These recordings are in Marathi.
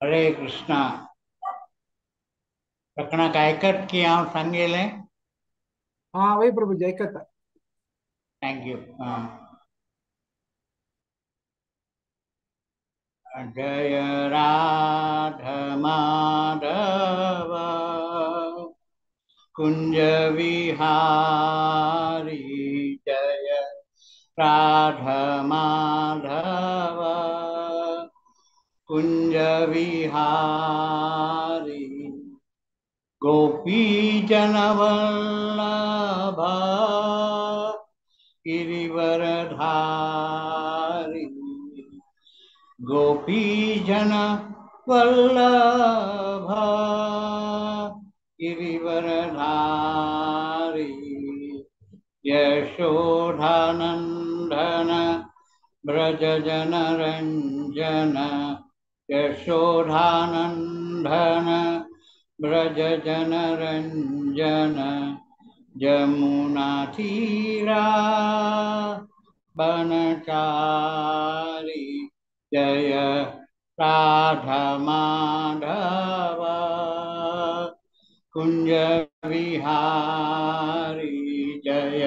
हरे कृष्णा. प्रकरण ऐकत की हांव सांगेले. हाँ वही प्रभु जी ऐकता. Thank you. जय राधा माधव कुंज विहारी. जय राधा माधव कुंज विहारी. गोपी जनवल्लभ गिरिवरधारी. गोपी जन वल्लभ गिरिवरधारी. यशोधानंदन ब्रज जन रंजन. यशोधानंदन ब्रज जन रंजन. जमुना तीरा बनचारी. जय राधा माधव कुंज विहारी. जय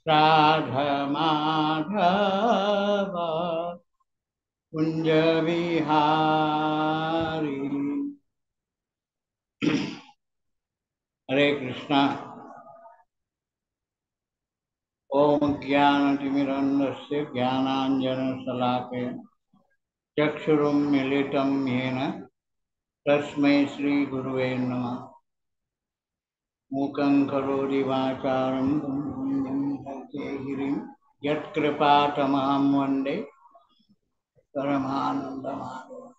राधा माधव कुंज विहारी. हरे कृष्णा. ओम ज्ञानतिमिरन्धस्य ज्ञानाञ्जनशलाकया चक्षुरुन्मीलितं येन तस्मै श्रीगुरुवे नमः. मूकं करोति वाचालं गिरिं यत्कृपातमहं वन्दे परमानन्दमाधवम्.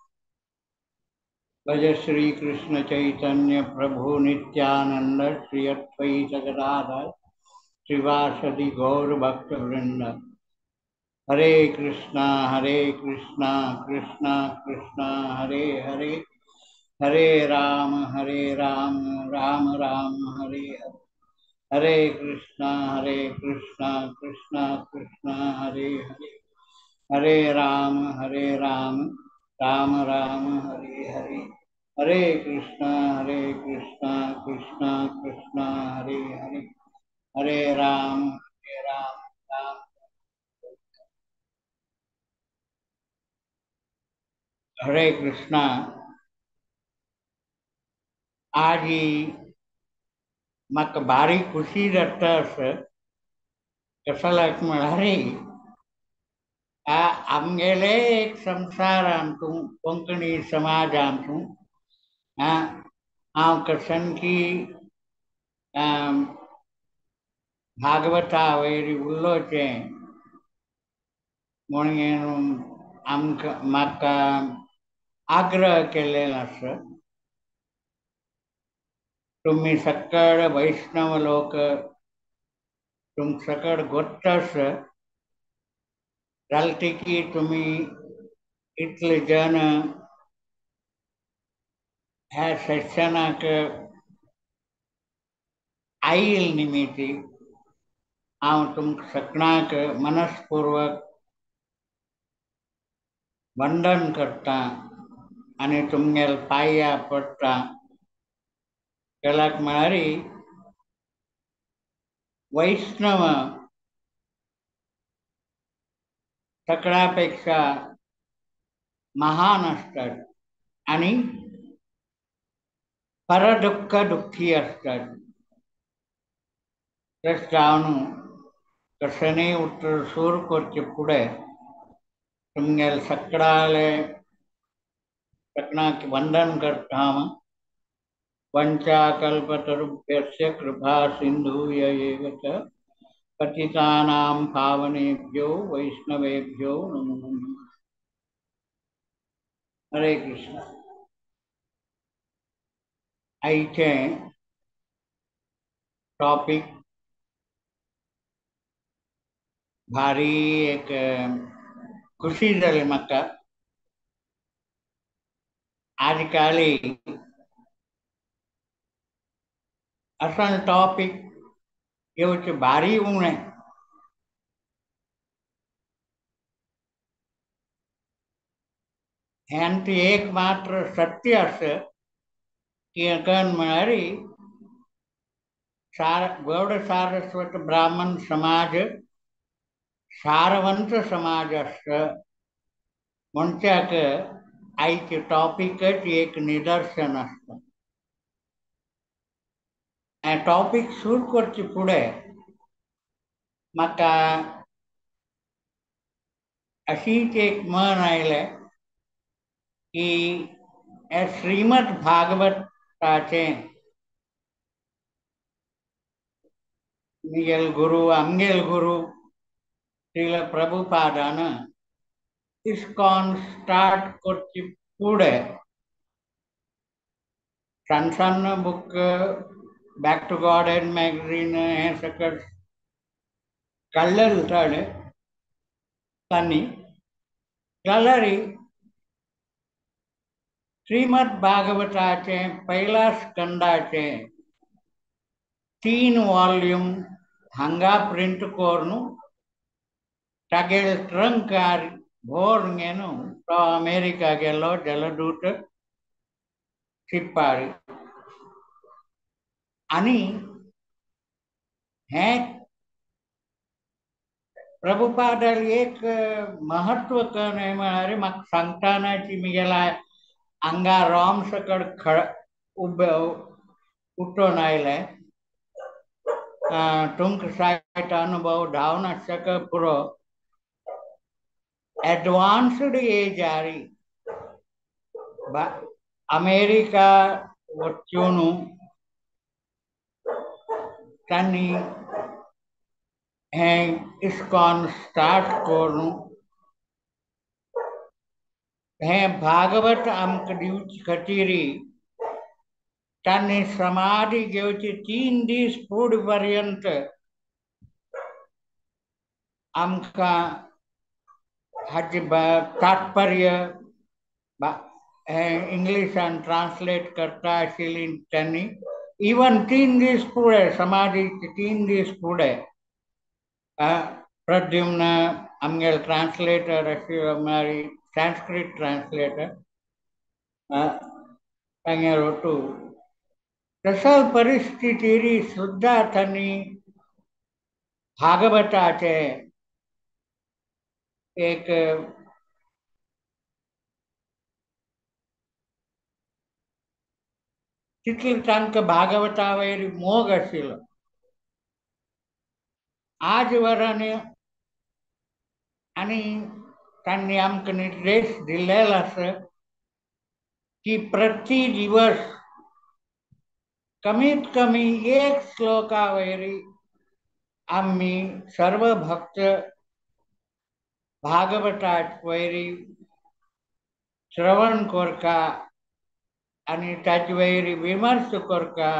भज श्रीकृष्ण चैतन्य प्रभु नित्यानंद श्री अद्वैत गदाधर श्रीवासदि गौरभक्तवृंद. हरे कृष्णा कृष्णा कृष्णा हरे हरे. हरे राम राम राम हरे हरे. हरे कृष्णा कृष्णा कृष्णा हरे हरे. हरे राम राम राम हरे हरे. हरे कृष्णा कृष्णा कृष्णा हरे हरे. हरे राम राम. हरे कृष्णा. आज ही मक भारी खुशी जातास कशाला म्हणारे आमगेले एक संसार आमतू कोंकणी समाज आमतू हांव कसन की भागवता वैरी उल्लोचे म्हणून म्हाका आग्रह केलेलो आसा. तुम्ही सकळ वैष्णव लोक तुम सकळ गोठ्ठस जालते की तुम्ही इतले जन ह्या सेशनाक आईल निमित्ती हांव तुमकां सगळ्यांक मनस्पूर्वक वंदन करता आनी तुमगेल पाया पडटा. केलाक म्हळ्यार वैष्णव सगळ्यापेक्षा महान असतात आणि परदुःख दुःखी असतात. तस जावन कसने उत्तर सूर करचे पुढे तुमगेल सगळ्याले सगळ्यांक वंदन करता. वंचाकल्पतरुभ्यश्च कृपा सिन्धुभ्य एव च पतितानां पावनेभ्यो वैष्णवेभ्यो नमो नमः. हरे कृष्ण. आईचे टॉपिक भारी एक खुशी जाली म्हाका. आज काली असा टॉपिक येवचे भारी उणें. ह्यांती एक मात्र सत्य असं की अकन म्हणारी गौड सारस्वत ब्राह्मण समाज सारवंत समाज असं म्हणत्याक आईचे टॉपिकच एक निदर्शन असतं. टॉपिक सुरू करचे पुढे म्हाका अशीच एक म्हण आयले की श्रीमद भागवताचे मिगेल गुरु आमगेल गुरु श्रील प्रभुपादान इस्कॉन स्टार्ट करचे पुढे सण सण book back to Godhead magazine हे सकट काढलेलं ताणे त्यांनी जाल्यारी श्रीमद भागवताचे पहिला स्कंदाचे 3 वॉल्यूम हांगा प्रिंट करून तागेल ट्रंकार भोर घेऊन तो अमेरिका गेलो जलदूत शिपारी आणि हे प्रभुपादाल एक महत्व कळणे म्हणारे म्हाका सांगतानाची मिगेला अंगा रोम सकड खळ उठून आयले तुमक साइट अनुभव धावना शक पुरो एडवांस्ड एज आरी अमेरिका वचून त्यांनी हे इस्कॉन स्टार्ट करून हे भागवत आमक दिवची खतीरी त्यांनी समाधी घेवची 3 दीस फूड पर्यंत आमका हाचे तात्पर्य इंग्लिशान ट्रान्सलेट करता आशिल्ली त्यांनी इवन 3 दीस पुढे समाधी 3 दीस पुढे प्रद्युम्न आमगेल ट्रान्सलेटर अशी हमारी संस्कृत ट्रान्सलेटर तांगेर होतो तसल परिस्थिती सुद्धा त्यांनी भागवताचे एक तितली तांकां भागवता वयर मोग आशिल्लो आज वरान आणि त्यांनी आमकां निर्देश दिल्लेलो आसा की प्रति दिवस कमीत कमी एक श्लोका वयरी आम्ही सर्व भक्त भागवता वयरी श्रवण करका आणि ताचे वयरी विमर्श करका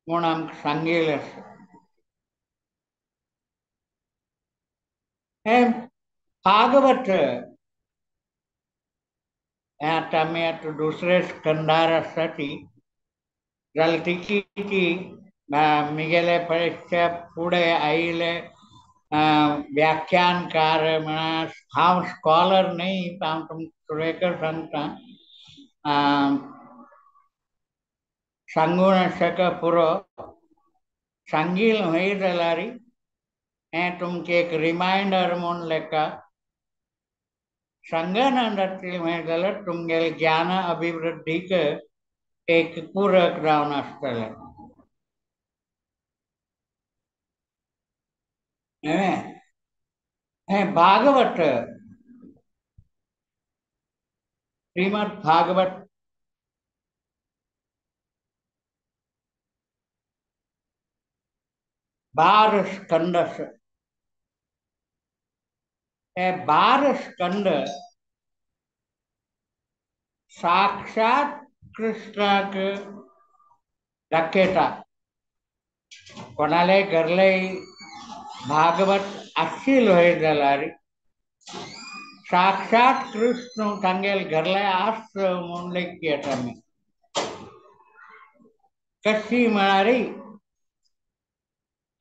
म्हूण आमकां सांगिल्लें आसा. हे भागवत आता आमी आतां दुसरे स्कंदार आसा ती जाल्यार तिची मिगेले परीक्षा फुडें आयिल्ले व्याख्यानकार म्हणा हांव स्कॉलर न्ही हांव तुमकां सुरैकर सांगता सांगून शक पुरो सांगिल्लें हय जाल्यार हें तुमचें एक रिमायंडर म्हूण लेखा संगनांदातली हय जाल्यार तुमगेले ज्ञान अभिवृद्धीक एक पूरक जावन आसतलें. हें भागवत श्रीमद भागवत 12 स्कंद आसा. हे 12 स्कंद साक्षात कृष्णाक दाखयता. कोणाले घरले भागवत आशिल्लो हय जाल्यार साक्षात कृष्ण तांगेल घरले आस म्हूण लेखयत आमी. कशी म्हळ्यार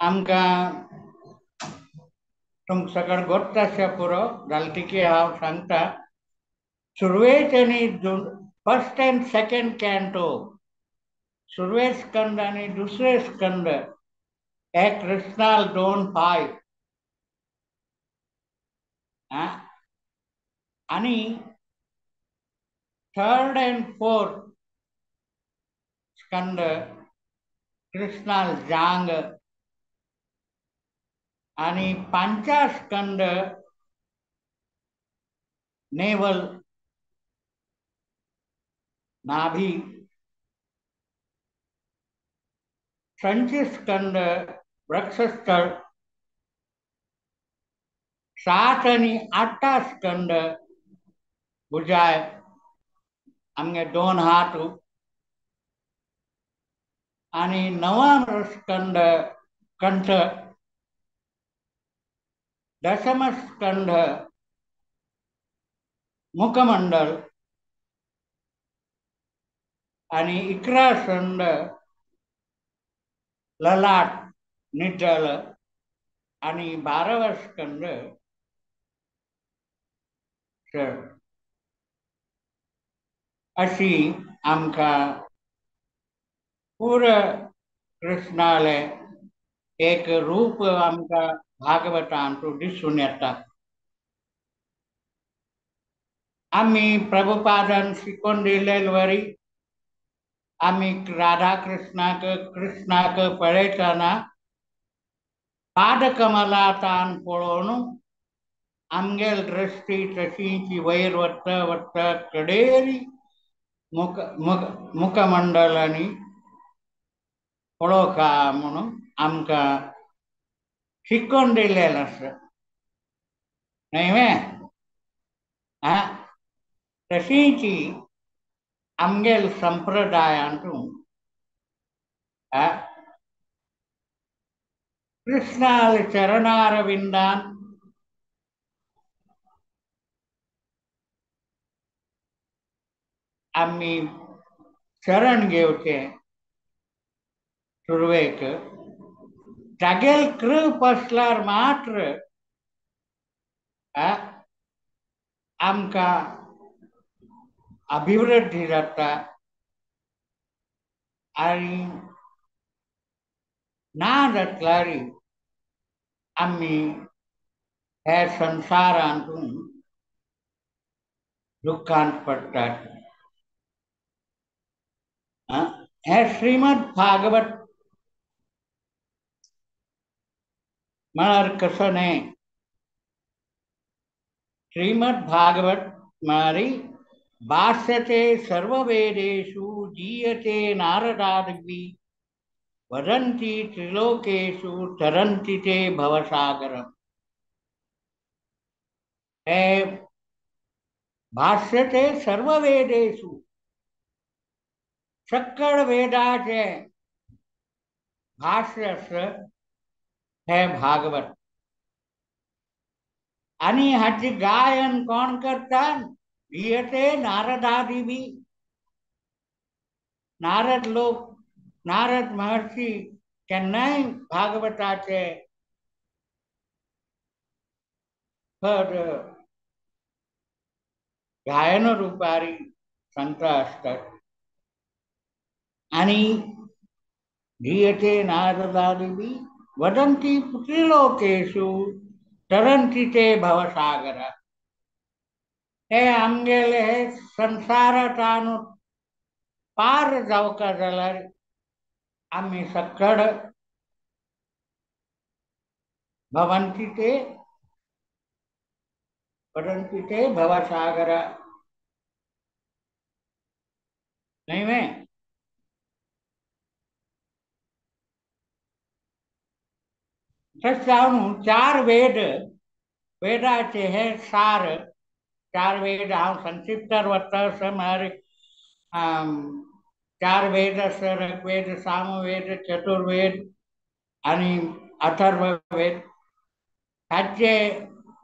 आमकां तुमकां सकट गोश्ट आसा पुरो जाल्यार तिकी हांव सांगता सुरवेचनी फर्स्ट एंड सेकंड कॅन्टो सुरवे स्कंद आणि दुसरे स्कंद हे कृष्णाल 2:5 आणि थर्ड एंड फोर्थ स्कंद कृष्णाल जांग आणि पांचा स्कंद नेवल नाभी संचिस्कंद वृक्षस्थळ 7 आणि 8 स्कंद भुजाय आमगे 2 हात आणि 9 स्कंद कंठ 10 स्कंद मुखमंडल आणि 11 स्कंद ललाट निडल आणि 12 स्कंद शर अशी आमका पूर कृष्णाले एक रूप आमका भागवतांतून दिसून येतात. आम्ही प्रभुपादान शिकवून दिलेलवरी आम्ही राधा कृष्णाक पळयताना पादकमलातान पळोवन आमगेल दृष्टी तशीची वयर वत्ता वत्ता कडेरी मुखमंडल आणि पळोवका म्हणून आमका शिकवून दिलेलं असं नाही वे तशीची आमगेल संप्रदायांतून कृष्णाल चरणारविंदान आम्ही शरण घेवचे सुरवेक जागेल कृप असल्यार मात्र आमका अभिवृद्धी जाता आणि ना जातल्यारी आम्ही ह्या संसारांतून दुःखांत पडतात. हे श्रीमद भागवत म्हळ्यार कसं नाही. श्रीमद भागवत म्हळ्यारी भाष्यते सर्व वेदेषु जीयते नारदादिभिः वदन्ति त्रिलोकेषु तरन्ति ते भवसागरम्. हे भाष्यते सर्व वेदेषु सकळ वेदाचे भाष्य हे भागवत आणि हाचे गायन कोण करतात. जीयते नारदादिभिः नारद महर्षी केन्नाय भागवताचे पद गायन रूपारी संत असतात आणि जीयते नारदादिभिः वदन्ति त्रिलोकेषु तरन्ति ते भवसागर. हे आमगेले संसारात पार जावका जाल्यार आम्ही सकळ भवन्ति ते वदन्ति ते भवसागर नहीं में चार वेदाचे हे सार. चार वेद हांव संक्षिप्तार वता म्हळ्यार 4 वेद ऋग्वेद सामवेद चतुर्वेद आणि अथर्ववेद. हाचे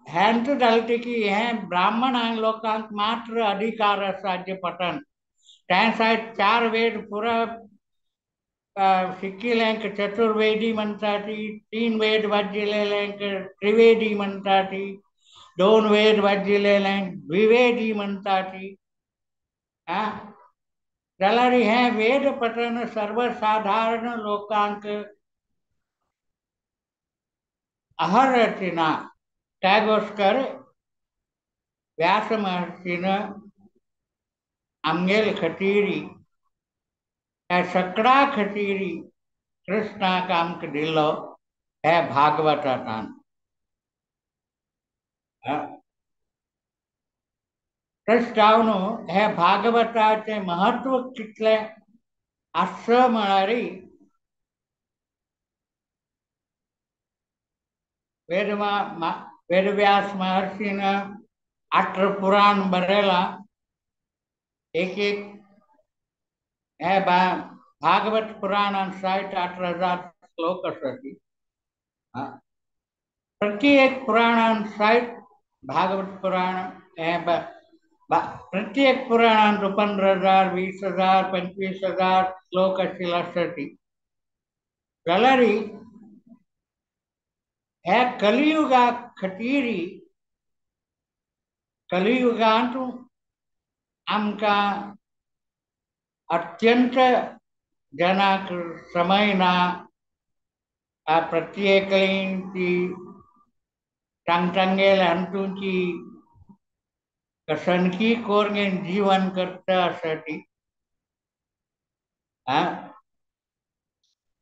ह्यांत जालें की हे ब्राह्मण लोकांक मात्र अधिकार आसा जे पठण. त्या 4 वेद पुरा शिकिल्यांक चतुर्वेदी म्हणटा ती, 3 वेद वाजिलेल्यांक त्रिवेदी म्हणटा ती दोन वेद वाजलेले द्विवेदी म्हणतात हा जाल्यार हे वेद पठण सर्वसाधारण लोकांक अहरचे ना त्यागोस्कर व्यास महर्षीन आमगेल खटिरी त्या सकड़ा खटिरी कृष्णाक आमक दिलो हे भागवतान प्रस्तावनो हे भागवताचे महत्व कितले असं म्हणारी वेदव्यास महर्षीन 18 पुराण बरेला एक हे भागवत पुराणान 60-18 श्लोक असती प्रत्येक पुराणान 60 भागवत पुराण हे प्रत्येक पुराणान 15,000 20,000 25,000 श्लोक असती जाल्यार हे कलियुगा खटिरी कलियुगांत आमका अत्यंत जनाक समय ना प्रत्येक टांगटांगेल अंतुची कसनकी कोरगे जीवन करता साठी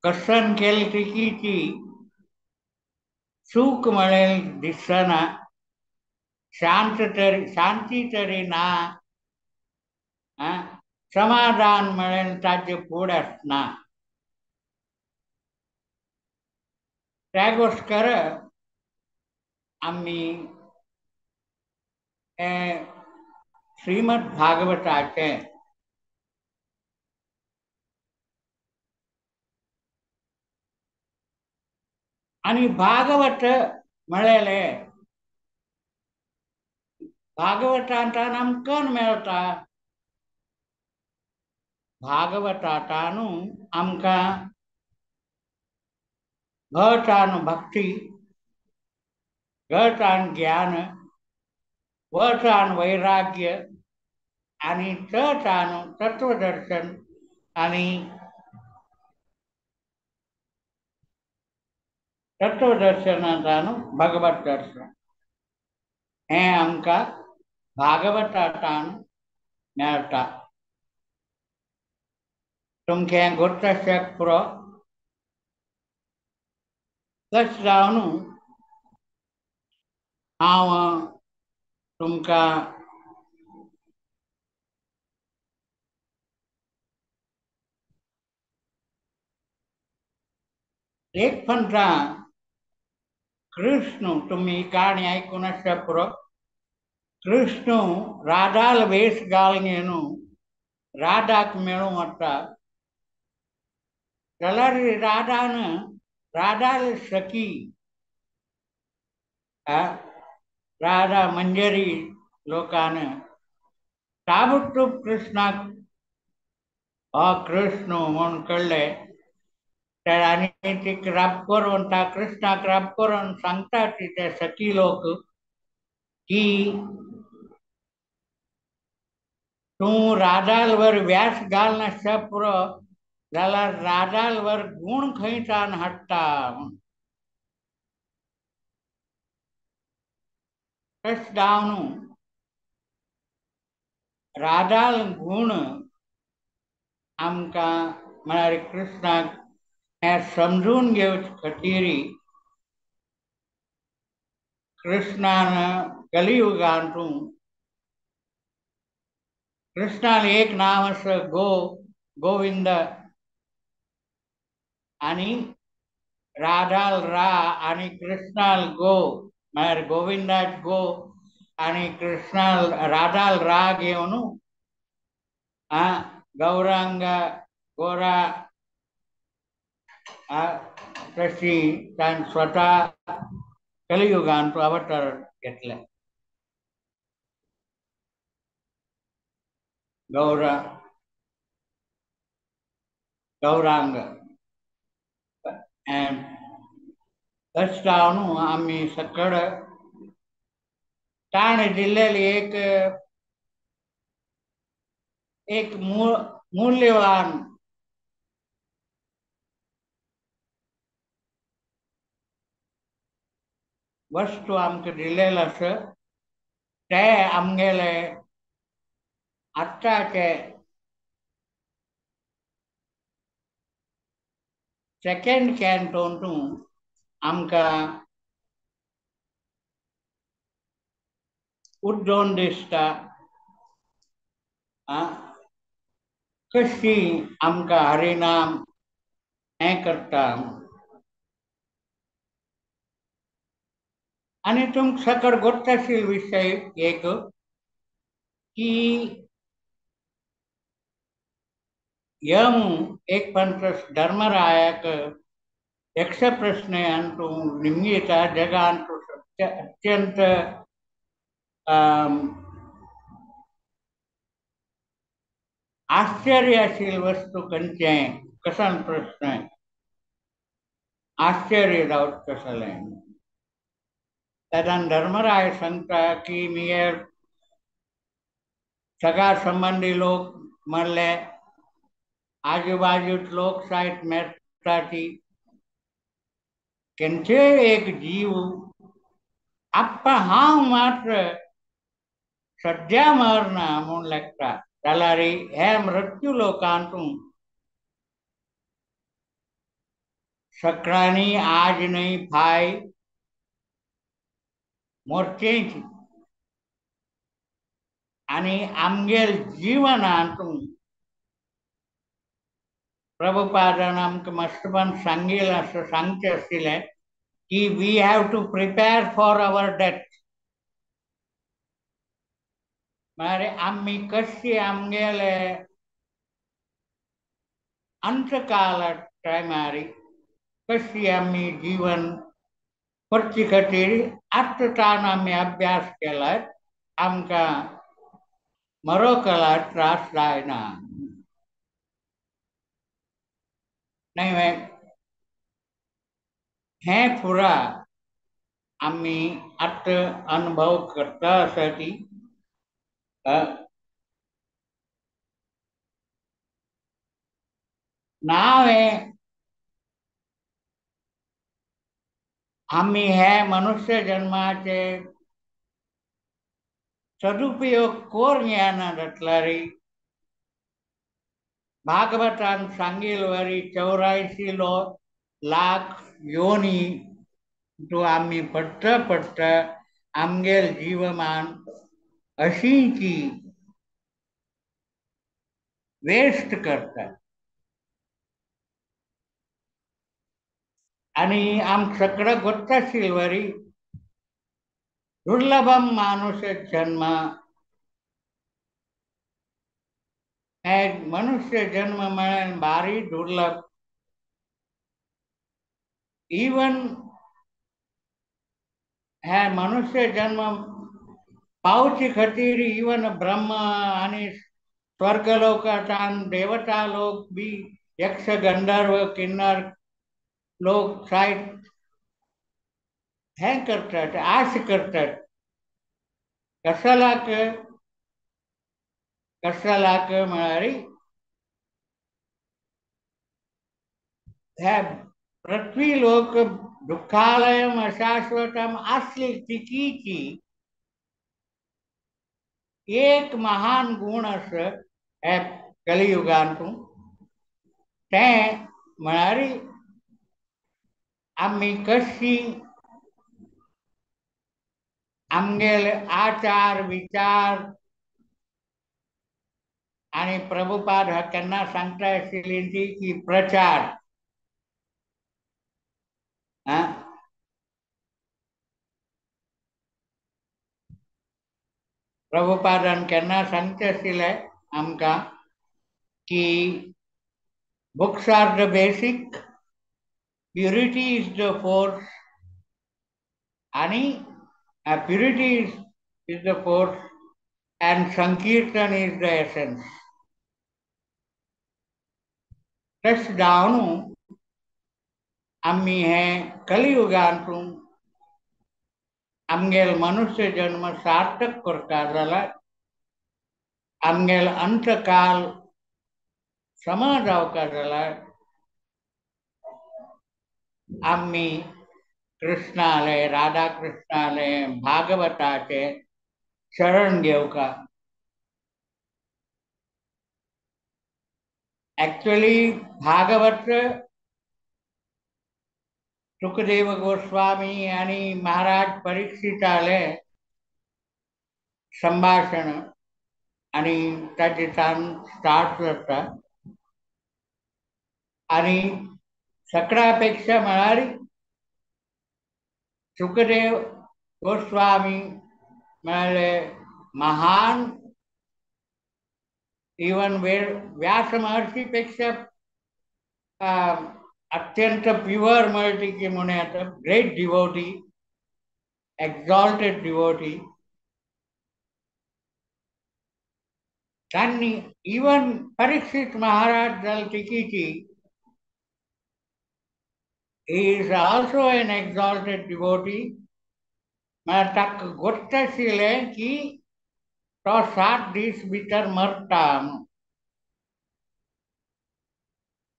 कसन केल तिकीची सुख मिळेल दिसना शांती तरी ना समाधान मिळेल ताजे फूड असना त्यागोस्कर आम्ही श्रीमद भागवताचे आणि भागवत मिळेले भागवतांतन आमकां मेळटा भागवतांतन आमकां घटान भक्ती घटान ज्ञान वटान वैराग्य आणि चटान तत्वदर्शन आणि तत्वदर्शनांतन भगवत दर्शन हे आमकां भागवतांतन मेळटा तुमकें गुर्तशेक पुरो तशें जावन हांव तुमकां एक फंटा कृष्ण तुम्ही काणी आयकून आसता पुरो कृष्ण राधाल वेश घालून राधाक मेळूं वता जाल्यार राधाल सखी राधा मंजरी लोकान ताबडतोब कृष्णाक हो कृष्ण म्हूण कळ्ळें आणि ती राब करून कृष्णाक राब करून सांगता ते सखी लोक की तूं राधाल वर व्यास घाल नासता पुरो जाल्यार राधाल वर गुण खंयच्यान हाडटा तशें जावन राधाल गुण आमकां म्हळ्यार कृष्णाक हे समजून घेवचे खातीर कृष्णान कलियुगांत कृष्णाल एक नाव आसा गोविंद आणि राधाल रा आणि कृष्णाल गो म्हळ्यार गोविंदाच गो आणि कृष्णाल राधाल रा घेवन गौरांग गोरा तशी ताणें स्वता कलियुगांत अवतार घेतले गौरांग तशें जावन आमी सकड ताणे दिलेली एक मूल्यवान वस्तू आमकां दिलेलं आसा ते आमगेले आत्ताचे सेकंड कॅन्टोंतून आमकां उड्डोन दिसता कशी आमकां हरिनाम हें करता आणि तुमकां सकट गोश्ट आशिल्लो विशय की यम एक पंच धर्मरायाक यक्ष प्रश्न अंतू निमगीता जग अंतू अत्यंत आश्चर्य आशिल्ली वस्तू खंयचें कसान प्रश्न आश्चर्य जावचें कसलें तेदान धर्मराय सांगता की म्हगेर सगळा संबंधी लोक मरले आजूबाजूच लोक सायट मेळटा ती खंयचे एक जीव आप्पा हांव मात्र सद्या मरना म्हूण लेखता जाल्यार हे मृत्यू लोकांतून सकाळीं आज न्हय फाय मोरचेंच आनी आमगेल जिवनांतून प्रभुपादान आमकां मस्तपण सांगचें आशिल्लें की we have to prepare for our death म्हळ्यार आमी कशी आमगेले अंतकाल टायमार कशी आमी जीवन करचे खातीर आत्तान आमी अभ्यास केल्यार आमकां मरोकाळार त्रास जायना न्हय हें पुरा आमी आतां अनुभव करता आसा ती नावें आमी हे मनुष्य जन्माचे सदुपयोग कोरना जातल्यार भागवतान सांगिल्ले वरी 84 लाख योनी तो आमी पडटा आमगेल जीवमान अशींची वेस्ट करता आनी आमकां सगळं गोश्ट आशिल्ली वरी दुर्लभम मानुष जन्म हे मनुष्य जन्म म्हळ्यार भारी दुर्लभ इवन हे मनुष्य जन्म पावचे खातीर इवन ब्रह्म आनी स्वर्गलोकांतल्यान देवता लोक बी यक्ष गंधर्व किन्नर लोक सायट हें करतात आश करतात कशालाक म्हळ्यार हे पृथ्वी लोक दुःखालयम अशाश्वतम असली तिकीची एक महान गुण आसा हे कलियुगांतून तें म्हळ्यार आमी कशी आमगेले आचार विचार आनी प्रभुपाद हा केन्ना सांगता आशिल्ली ती की प्रचार प्रभुपादान केन्ना सांगचें आशिल्लें आमकां की books are the basic purity is the force आनी purity is the force and Sankirtan is the essence. तश जावन आमी हे कलियुगांतून आमगेल मनुष्य जन्म सार्थक करता जाला, आमगेल अंतकाल समा जावका जाला, आम्ही कृष्णालय राधा कृष्णालय भागवताचे शरण घेवका. एक्चुअली भागवत सुखदेव गोस्वामी आणि महाराज परीक्षिताले संभाषण आणि त्याचे स्टार्ट जाता आणि सगळ्यापेक्षा म्हणाली सुखदेव गोस्वामी म्हणाले महान इवन व्यास महर्षी पेक्षा अत्यंत प्युअर मल्टी की म्हणे आता ग्रेट डिवोटी एक्झॉल्टेड डिवोटी त्यांनी इवन परीक्षित महाराज जलतिकीची he is also an exalted devotee. मला ताक गोष्ट शिले की तो 7 दीस भितर मरता.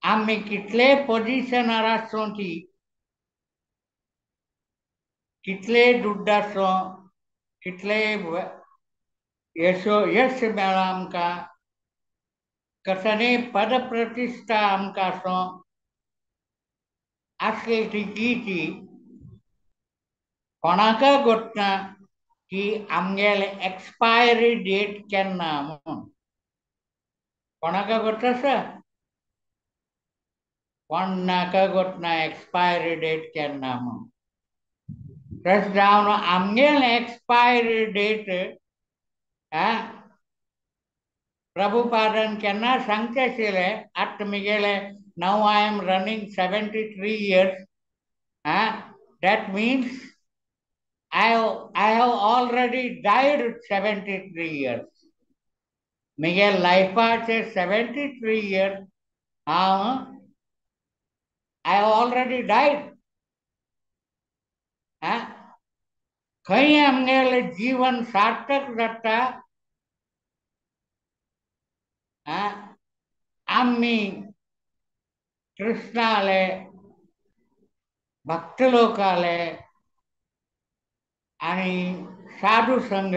आम्ही कितले पोझिशनार आसों ती कितले दुड्ड आसों कितले यश मेळा आमकां कसले पद प्रतिष्ठा आमकां आसों असली टिकीची कोणाका गोठना की आमगेले एक्सपायरी डेट केन्ना म्हणून कोणाका गोठता सर कोणाका गोठना एक्सपायरी डेट केन्ना म्हणून तस जावन आमगेले एक्सपायरी डेट प्रभुपादन केन्ना सांगचे आशिल्ले आतां म्हगेले नाव I am running 73 years. That means I have already died 73 years. म्हगे लायफाचे 73 years I have already died. खंय आमगेले जीवन सार्थक जाता आम्ही कृष्णाले भक्त लोकाले आणि साधू संघ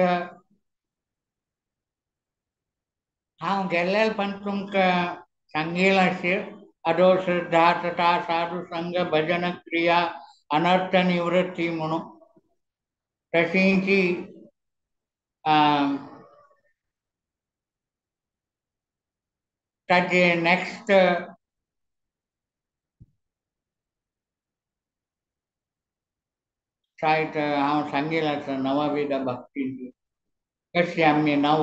हांव गेल्ले पण तुमकां सांगिल्लें आशिल्लें अदो श्रद्धा तथा साधू संघ भजन क्रिया अनर्थ निवृत्ती म्हणून तशींची ताजे नेक्स्ट सायट हांव सांगिल्लें आसा नवविध भक्तींची कशी आमी नव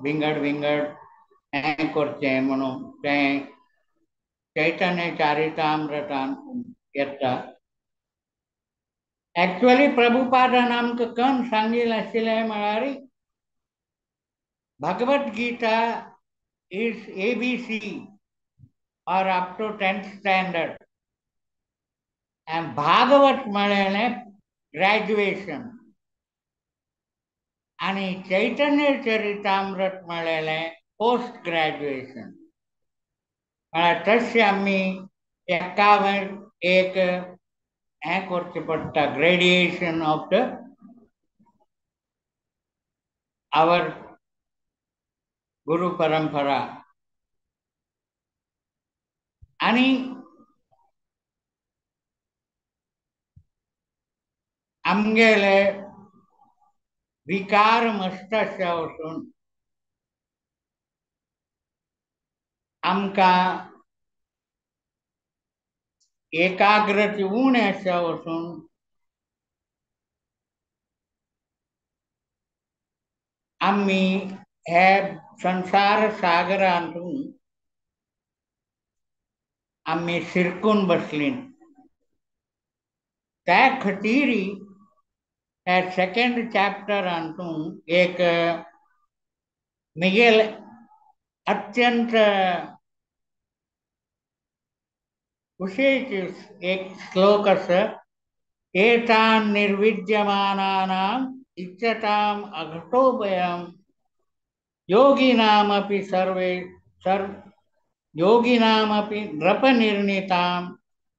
विंगड विंगड हें करचें म्हणून तें चैतन्य चरितामृतान येता. एक्चुअली प्रभुपादान आमकां कन सांगिल्लें आशिल्लें म्हळ्यार Bhagavad Gita is ABC or up to 10th standard and Bhagwat म्हळें ग्रॅज्युएशन आणि चैतन्य चरितामृत म्हळें पोस्ट ग्रॅज्युएशन. म्हळ्यार तशें आमी एका एक हें करचें पडटा ग्रेडिएशन ऑफ द आवर गुरु परंपरा आणि आमगेले विकार मस्ताशे वचून आमकां एकाग्रता उणे अशें वचून आमी हे संसार सागरांतून आमी शिरकून बसलीं. त्या खातीर हे सेकंड चॅप्टरांतून एक म्हगेल अत्यंत विशेष एक श्लोक आसा एतान् निर्विद्यमानानाम् इच्छताम् अघटोभयम् योगिनामपि सर्व योगिनामपि नृपनिर्णितां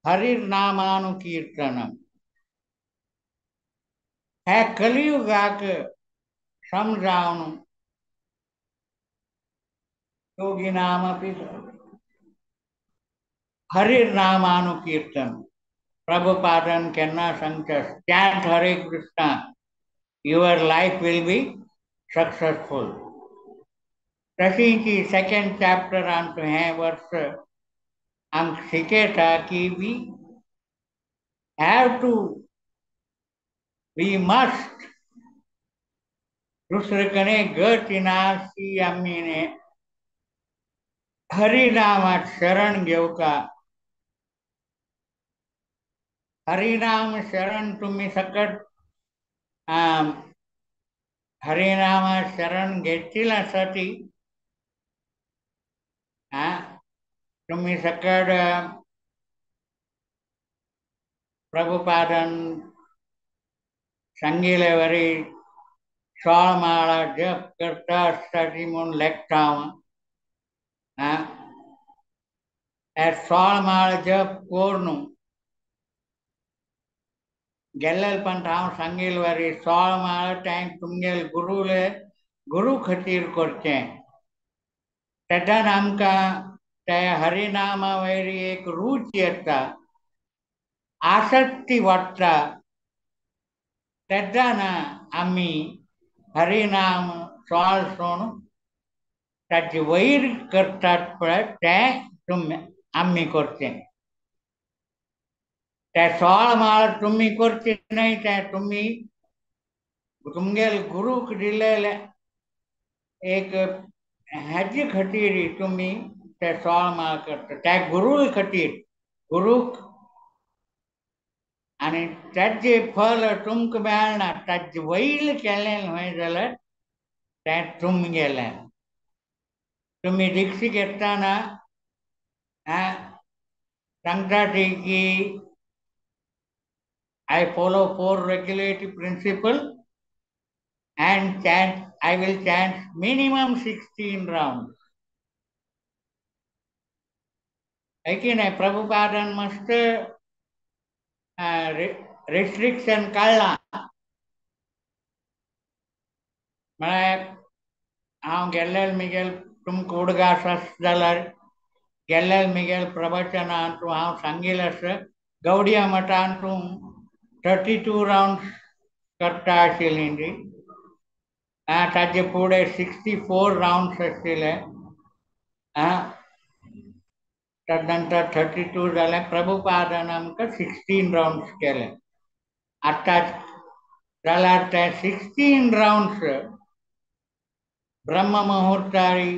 हरिर्नामानुकीर्तनम्। है कलियुग आके समझावनु योगिनामपि हरिर्नामानुकीर्तन। Prabhupada cannot suggest chant Hare Krishna, your life will be successful. Krishna की सेकंड चैप्टर अंत है वर्ष हम सीखे था कि we have to, we must दूसरे कने गतिनाशी अम्मीने हरिनाम शरण घेऊ का हरिनाम शरण तुम्ही सकट हरिनाम शरण घेतल्यासाठी तुम्ही सकट प्रभुपादन संगीलेवरी 16 माळा जप करता असताना म्हणून लेखताव 16 माळ जप कोरनु गेल्लेल पण हांव सांगेल वरी 16 माळ टाइम तुमगेल गुरुले गुरु खातीर करचें तेन्ना आमकां त्या हरिनामा वयरी एक रूच येता आसक्ती वाडटा तेन्ना आमी हरिनाम 16 सोण ताचे वयर करतात पळय तें तुमी आमी करचें ते 16 माळ तुम्ही करचे नाही ते तुम्ही तुमगेल गुरुक दिलेले एक हेजे खातीर तुम्ही ते 16 माळ करता त्या गुरु खातीर गुरुक आनी ताचे फल तुमकां मेळना ताचे वयर केलें न्हय जाल्यार तें तुमगेलें तुम्ही दीक्षा घेतना सांगतात की I follow 4 regulative principles and chant. I will chant minimum 16 rounds. ऐकिन प्रभुपादन मस्त restriction काढला म्हळ्यार हांव गेल्लेल मिगेल तुमकां उडगास आसा जाल्यार गेल्लेल मिगेल प्रवचनांत तूं हांव सांगिल्लें आसा गौडिया मठांत तूं 32 राउंड्स करता आशिल्लीं ती ताचे फुडें 64 राउंड्स आशिल्ले तदनंतर 32 जाले प्रभुपादान आमकां 16 राउंड्स केले आतां जाल्यार ते 16 राउंड्स ब्रह्म मुहूर्तारी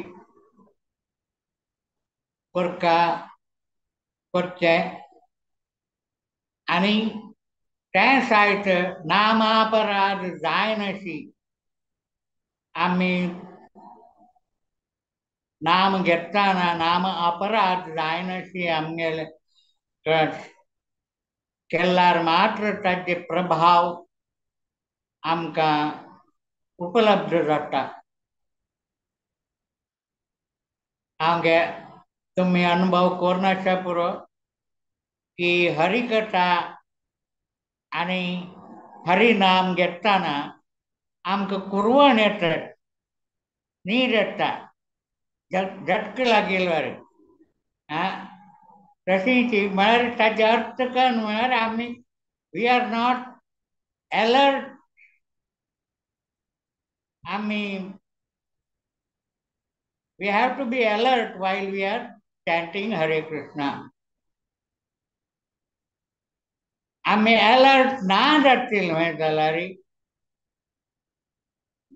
करका करचे आनी ते सायट नामापराध जायनशी आमी नाम घेतना नाम अपराध जायनशी आमगेले केल्यार मात्र ताचे प्रभाव आमकां उपलब्ध जाता हांव तुम्ही अनुभव करनाशा पुरो की हरिकथा आनी हरिनाम घेतना आमकां कुरवण येता न्हीद येता झटक लागील वरी तशीच म्हळ्यार ताचे अर्थ करून म्हळ्यार आमी वी आर नॉट अलर्ट आमी we have to be alert while we are chanting Hare Krishna. आमी अलर्ट ना जातील न्हय जाल्यार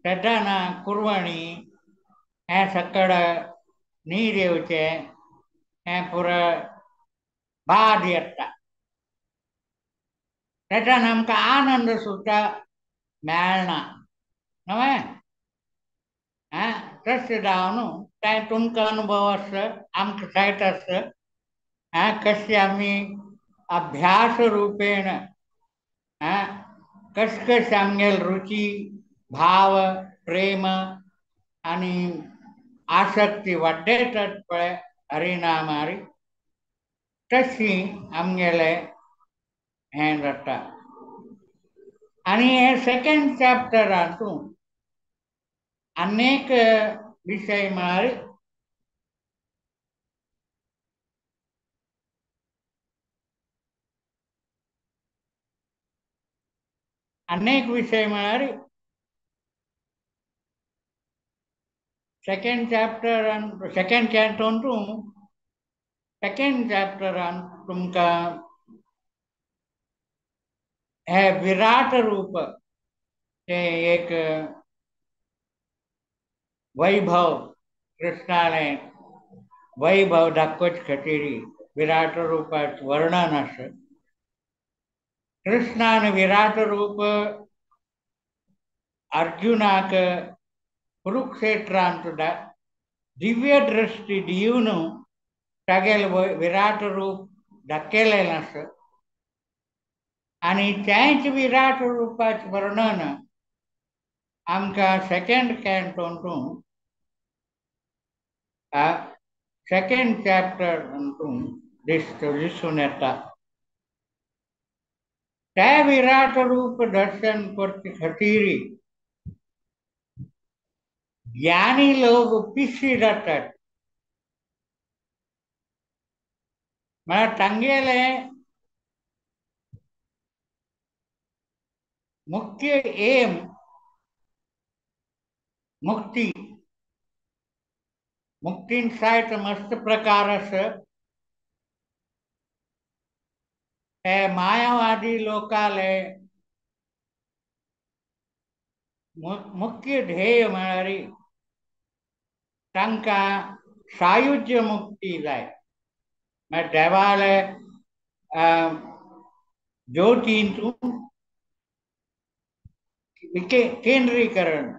तेन्ना कुरवणी हें सकड न्हीद येवचें हें पुरो बाद येता तेन्ना आमकां आनंद सुद्दां मेळना न्हय तशें जावं न्हू कांय तुमकां अनुभव आसा आमकां जायत आसा कशें आमी अभ्यास रुपेन कशकश आमगेल रुची भाव प्रेम आणि आसक्ती वाडयतात पळय हरिनामारी तशी आमगेले हें जाता आणि हे सेकंड चॅप्टरांतून अनेक विषय म्हळ्यार सेकंड चॅप्टरान सेकंड कॅन्टोंतून सेकंड चॅप्टरान तुमकां हे विराट रूप ते एक वैभव कृष्णाने वैभव दाखोवचे खातीर विराट रूपाचें वर्णन आसा कृष्णान विराट रूप अर्जुनाक कुरुक्षेत्रांत दिव्य दृष्टी दिवन तागेल विराट रूप दाखयलें आसा आनी तेंच विराट रूपाचें वर्णन आमकां सेकंड कॅन्टोंतून सेकंड चॅप्टरांतून दिसून येता त्या विराट रूप दर्शन करचे खातीर ज्ञानी लोक पिशी जातात म्हळ्यार तांगेले मुख्य एम मुक्ती मुक्तीन सायत मस्त प्रकार आसा हे मायावादी लोकाले मुख्य ध्येय म्हळ्यार तांकां सायुज्य मुक्ती जाय म्हळ्यार देवाले ज्योतींतून केंद्रीकरण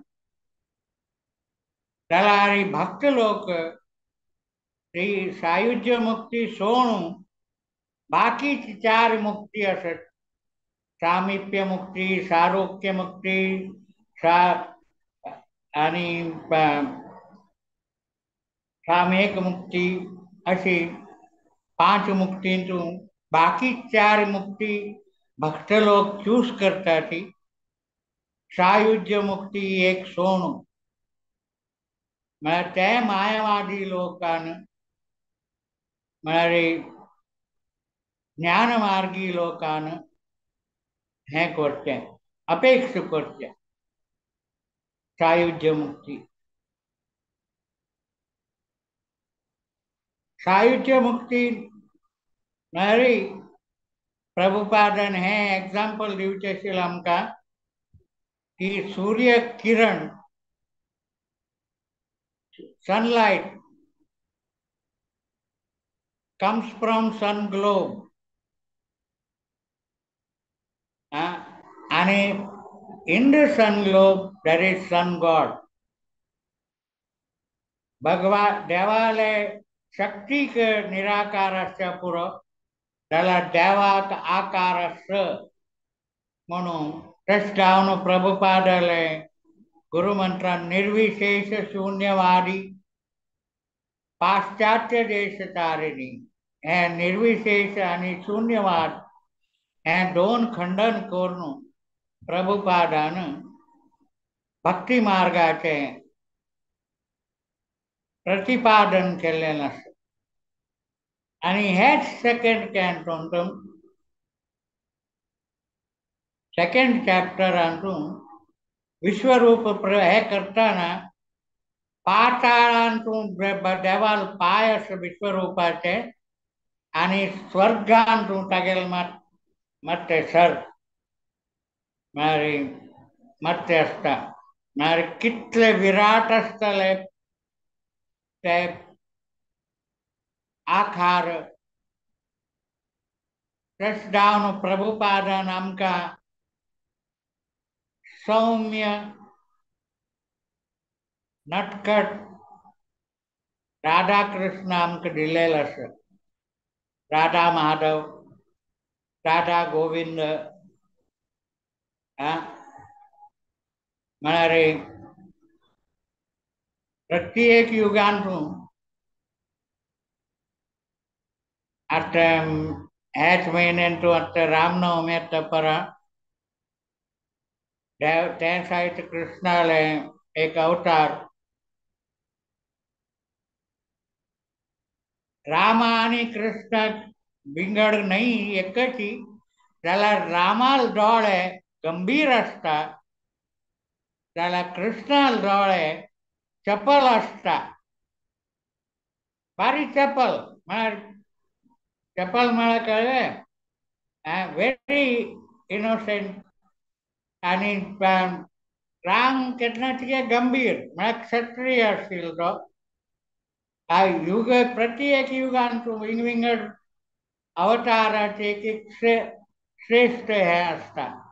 जाल्यार भक्त लोक ती सायुज्य मुक्ती सोडून बाकीची 4 मुक्ती आसात सामिप्य मुक्ती सारोग्य मुक्ती आणि सामेक मुक्ती अशी 5 मुक्तींतून बाकी 4 मुक्ती भक्त लोक चूज करतात सायुज्य मुक्ती एक सोडून म्हळ्यार ते मायावादी लोकान म्हळ्यार ज्ञानमार्गी लोकान हें करचें अपेक्ष करचें सायुज्य मुक्ती सायुज्य मुक्ती म्हळ्यार प्रभुपादान हें एग्जाम्पल दिवचें आशिल्लें आमकां की Surya Kiran sunlight comes from sun globe and in the sun globe there is sun god भगवान देवाले शक्तीक निराकार आसच्या पुरो जाल्यार देवाक आकार आस म्हणून तशें जावन प्रभुपादाले गुरुमंत्रान निर्विशेष शून्यवादी पाश्चात्य देश तारिणी हे निर्विशेष आणि शून्यवाद हे 2 खंडन करून प्रभुपादान भक्ती मार्गाचे प्रतिपादन केल्लें आसा आणि हेच सेकंड कॅन्टोंतून सेकंड चॅप्टरांतून विश्वरूप हे करताना पाताळांतून देवाल पाय आसा विश्वरूपाचे आणि स्वर्गांतून तागेले मत्ते सर म्हळ्यार मत्ते आसता म्हळ्यार कितले विराट आसतले ते आकार तशें जावन प्रभुपादान आमकां सौम्य नटखट राधा कृष्ण आमकां दिलेलो आसा राधा माधव राधा गोविंद म्हणारे प्रत्येक युगांतून आता ह्याच महिन्यांतून आता रामनवमी आता परा त्या साहित्य कृष्णाला एक अवतार राम आणि कृष्ण बिंगड नाही एकची त्याला रामाल डोळे गंभीर असतात त्याला कृष्णाल डोळे चपल असतात भारी चपल मला चपल मला कळलं व्हेरी इनोसेंट आणि राम केतना ଟିକେ गंभीर मला क्षत्रिय असतील तो हा युग प्रत्येक युगांतून विंगविंगड अवताराचे एक एक श्रेष्ठ हे असतात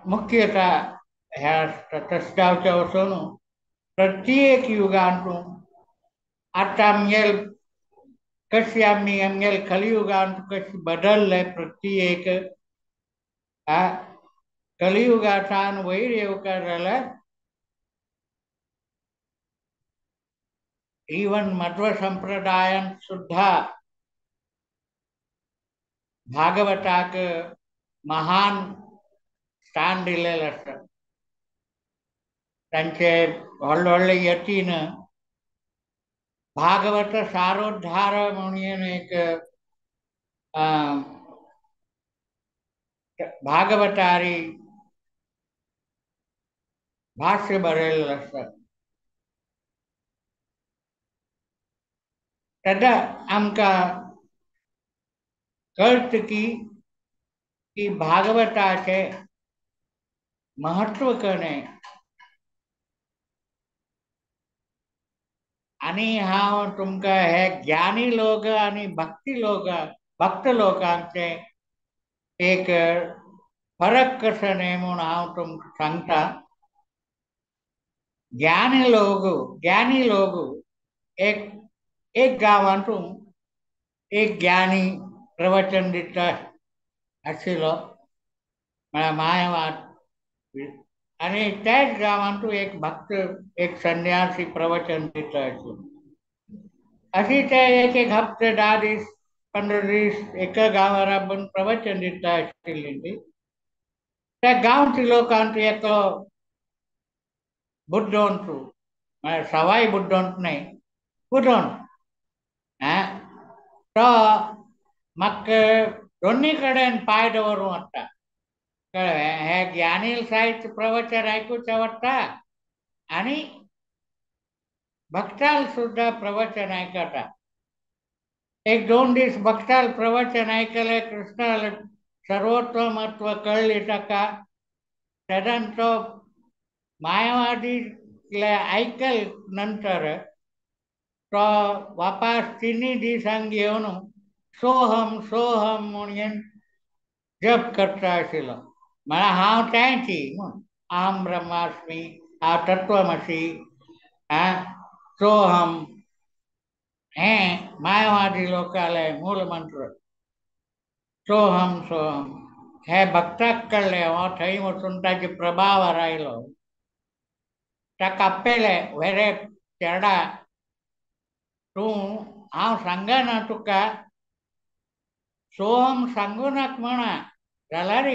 मुख्यतः ह्या असतात तसगावच्या वसून प्रत्येक युगांतून आता आमगेल कशी आम्ही आमगेल कलियुगांत कशी बदललंय प्रत्येक कलियुगाचा वैर येवकार झाला इवन मध्व संप्रदायात सुद्धा भागवताक महान स्थान दिलेलं असतं त्यांचे व्हडले यतीन भागवत सारोद्धार म्हणून एक भागवतारी भाष्य बरेलेलं असतं तदा आमका कळत की भागवताचे महत्व कणे आणि हा तुमका हे ज्ञानी लोक आणि भक्त लोकांचे एक फरक कसं नाही म्हणून हांव तुमका सांगता ज्ञानी लोक एक एक गावातून एक ज्ञानी प्रवचन दिता आशिल्लो म्हळ्यार मायवाद आणि त्याच गावातून एक भक्त एक संन्यासी प्रवचन दिता आशिल्लो अशी ते एक एक हप्ते 10 दीस 15 दीस एका गावावर आपण प्रवचन दिता आशिल्ली त्या गांवच्या लोकांत एकलो बुद्धवंत म्हळ्यार सवाय बुद्धवंत नाही बुद्धवंत तो म्हाका दोन्ही कडेन पाय दवरूं वाडटा कळ्ळें हे ज्ञानी साहित्य प्रवचन आयकूचें आवडटा आनी भक्ताल सुद्धा प्रवचन आयकता एक 2 दीस भक्ताल प्रवचन आयकले कृष्णाल सर्वोत्तमत्व कळ्ळी ताका तेदान तो मायावादी आयकल नंतर तो वापास 3 दिसांक घेवन सोहम सोहम म्हणून जप करता आशिल्लो म्हळ्यार हांव तेंची म्हूण अहम ब्रह्मास्मी हांव तत्वमसी सोहम हे मायावादी लोकाले मूल मंत्र सोहम सोहम हे भक्ताक कळ्ळें हो थंय वचून ताचे प्रभावार आयलो ताका आपयलें वेरे चेडा तूं हांव सांगना तुका सोहम सांगू नाका म्हणा जाल्यार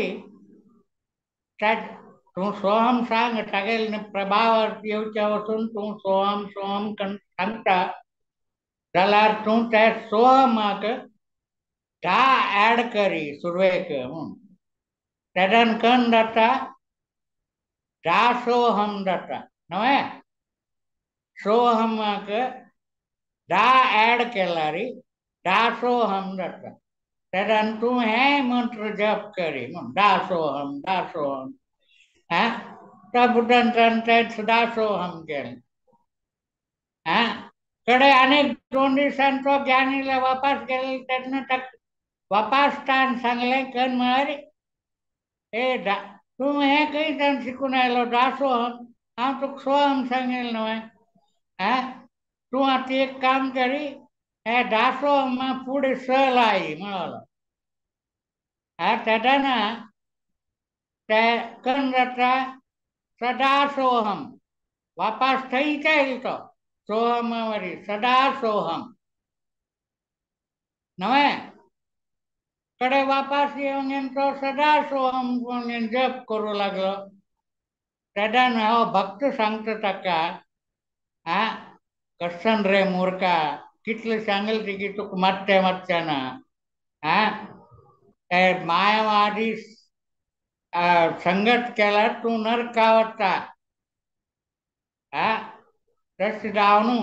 तूं सोहम सांग तागेले प्रभावार येवच्या वचून तूं सोहम सोहम सांगता जाल्यार तूं त्या सोहमाक धा ऍड करी सुरवेक म्हूण तेदान कन्न जाता दासोहम जाता न्हय सोहमाक 10 ऍड केल्यार दासोहम जाता तेदान तूं हे मंत्र जप करी म्हूण दासोहम दासोहम त्या बुद्धान तें दासोहम केलें कडे अनेक 2 दिसान तो ज्ञानीला वापास गेले तेन्ना वापास ताण सांगलें कन्न म्हळ्यार तूं हे खंयच्यान शिकून आयलो दासोहम हांव तुका सोहम सांगलें न्हय तूं आतां एक काम करी हे दासोहमा फुडें स लाई म्हळो तेदाना ते कन रटा सदा सोहम वापस થઈ જાય તો સોહમ વળી સદા સોહમ નવે કડે વાપસ येऊन तो सदा सोहम म्हणून जप करू लागलो तेदान हो भक्त सांगता ताका हा कसन रे मूर्खा कितले सांगेल ती की तुक मारते मारच्याना हा ए मायावादी संगत केला तू नरकावता हा तस दावनु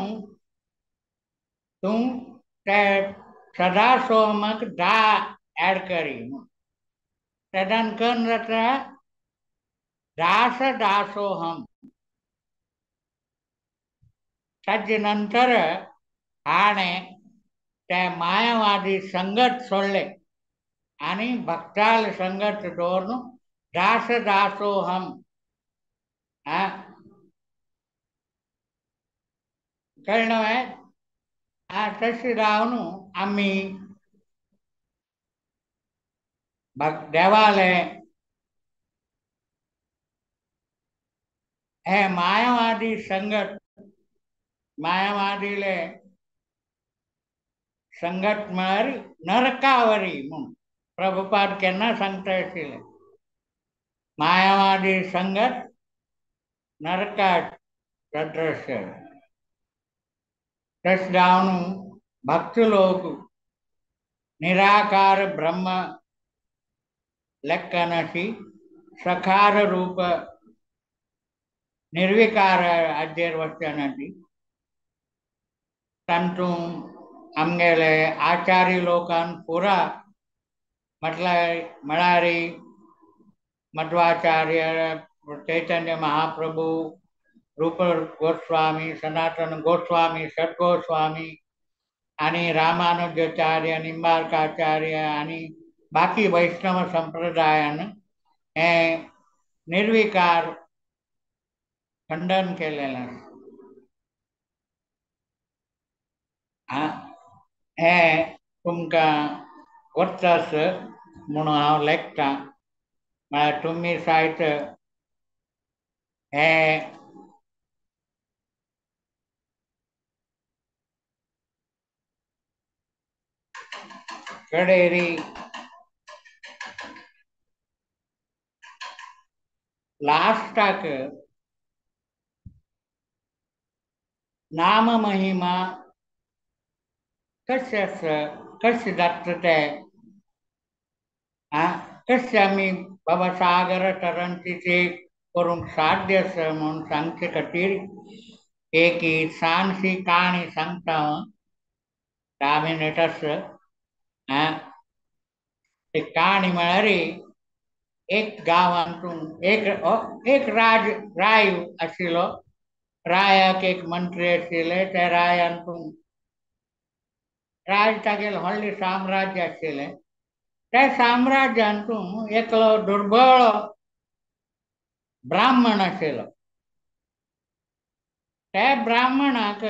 तू ते सदा सोहमक दा ऐड करी तेदान कन रटा दास दासोहम त्याच्यानंतर आणे त्या मायावादी संगत सोडले आणि भक्ताल संगत दोन दास दासोहम हा कळलं आहे हा तशी राहून आम्ही देवालय हे मायावादी संगत मायावादीले संगत मारी नरकावरी म्हणून प्रभुपाद केन्ना सांगता येतील मायावादी संगत नरकात दृश्य तस जाऊन भक्त लोग निराकार ब्रह्म ಲೆಕ್ಕನಸಿ सखार रूप निर्विकार अध्यय वचनाची तंतु आमगेले आचार्य लोकान पुरा म्हटलं मळारी मध्वाचार्य चैतन्य महाप्रभु रूप गोस्वामी सनातन गोस्वामी सद्गोस्वामी आणि रामानुजाचार्य निंबार्काचार्य आणि बाकी वैष्णव संप्रदायानं हे निर्विकार खंडन केलेलं हे तुमकां वर्चास म्हणून हांव लेखता म्हळ्यार तुमी सायत हे कडेरी लास्टाक नाम महिमा कशें जाता ते कशें आमी बाबा सागर तरंगीचे करूंक साध्य आसा म्हणून सांगचे खातीर एक सानशी काणी सांगता हांव 10 मिनटास ती काणी म्हळ्यार एक गांवांतून एक राय आशिल्लो रायाक एक मंत्री आशिल्ले त्या रायांतून राज तागेलें व्हडलें साम्राज्य आशिल्लें त्या साम्राज्यांतून एकलो दुर्बळ ब्राह्मण आशिल्लो त्या ब्राह्मणाक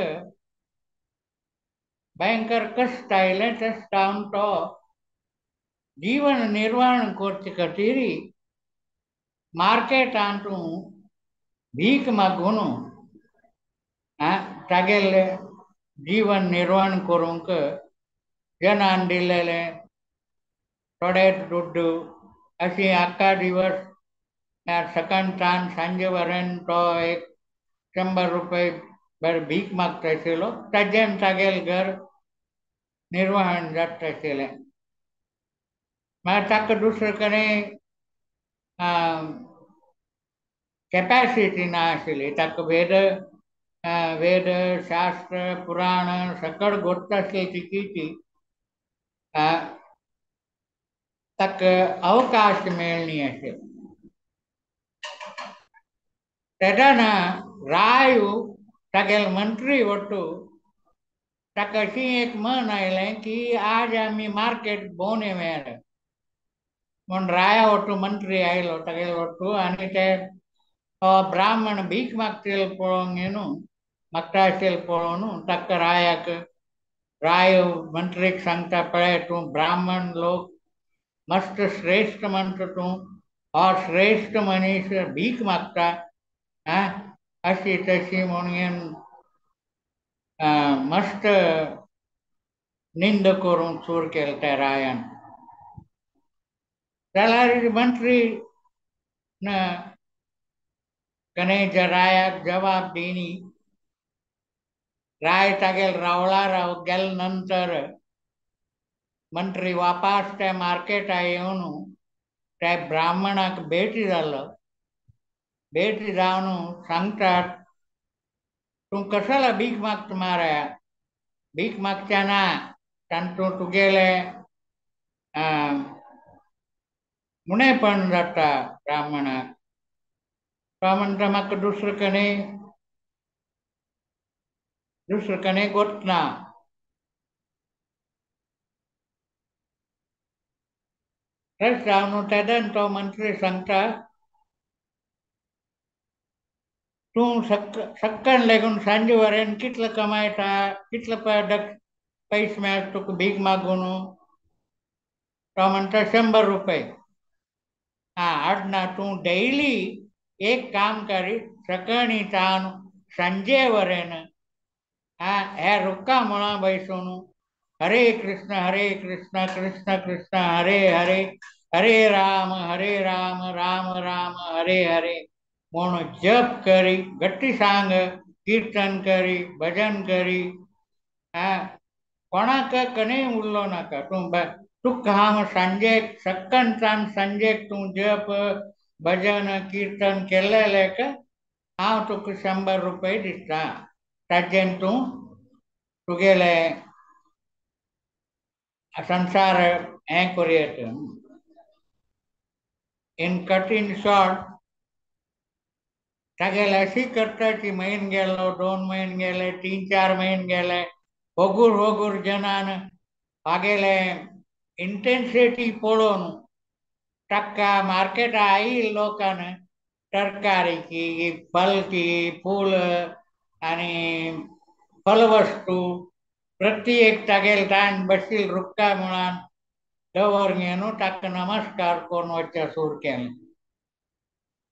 भयंकर कश्ट आयले तशें जावन तो जीवन निर्वाह करचे खातीर मार्केटांतून भीक मागून तागेले जीवन निर्वाह करूंक जनान दिलेले थोडे दुड्ड अशी आख्खा दिवस सकाळच्यान सांजे वरेन तो एक 100 रुपये भीक मागता आशिल्लो ताजेन तागेलें घर निर्वहण जाता आशिल्लें मागीर ताका दुसरे कडेन कॅपॅसिटी ना आशिल्ली ताका वेद शास्त्र पुराण सकळ गोठता आसली ती ताका अवकाश मेळ्ळी आशिल्लो तेदान राय तागेले मंत्री वटू ताका अशी एक मन आयलें की आज आमी मार्केट भोंवन येवया म्हूण राया वटू मंत्री आयलो तागेले वटू आनी ते ब्राह्मण भीक मागतले पळोवन न्हू मागता आशिल्ले पळोवन ताका राय मंत्रीक सांगता पळय तूं ब्राह्मण लोक मस्त श्रेष्ठ म्हणतो तू और श्रेष्ठ मनीष भीक मागता हा अशी तशी म्हणून मस्त निंद करून चूर केलं त्या रायान त्याला मंत्री न कने रायाक जवाब देनी राय तागेल रावळा राव गेल नंतर मंत्री वापास त्या मार्केटा येऊन त्या ब्राह्मणाक भेटी झालं भेटी जावन सांगतात तू कशाला भीक मागत माराया भीक मागताना तू तुगेले मुने पण जाता ब्राह्मणाक तो म्हणता म्हाका दुसरं कणे गोतना तस जावन तेदन तो मंत्री सांगता तू सक्कन लेगून सांजे वरेन कितलं कमायता कितलं पैस मेळटा तुका भीक मागून तो म्हणता 100 रुपये आडना तू डेली एक काम करी सकाळी तान संजे वरेन हे रुक्का मुळा बैसून हरे कृष्ण कृष्ण कृष्ण हरे हरे हरे राम राम राम हरे हरे म्हणून जप करी गट्टी सांग कीर्तन करी भजन करी कोणाक कने उरलो नाका तू काम संजे सक्कन तान संजे तू जप भजन कीर्तन केलेले का हांव तुका 100 रुपये दिता ताजेन तू तुगेले संसार हें करूं येता इन कट इन शॉर्ट तागेले अशी करताची म्हयन गेलो 2 म्हयन गेले 3-4 म्हयन गेले होगूर जनान आगेले इंटेन्सिटी पळोवन ताका मार्केट आई लोकान तरकारी की फल की फूल आणि फलवस्तू प्रत्येक तागेल ताण बसील रुक्का मुळान दवर घेवन ताका नमस्कार करून वच्चा सूर केलें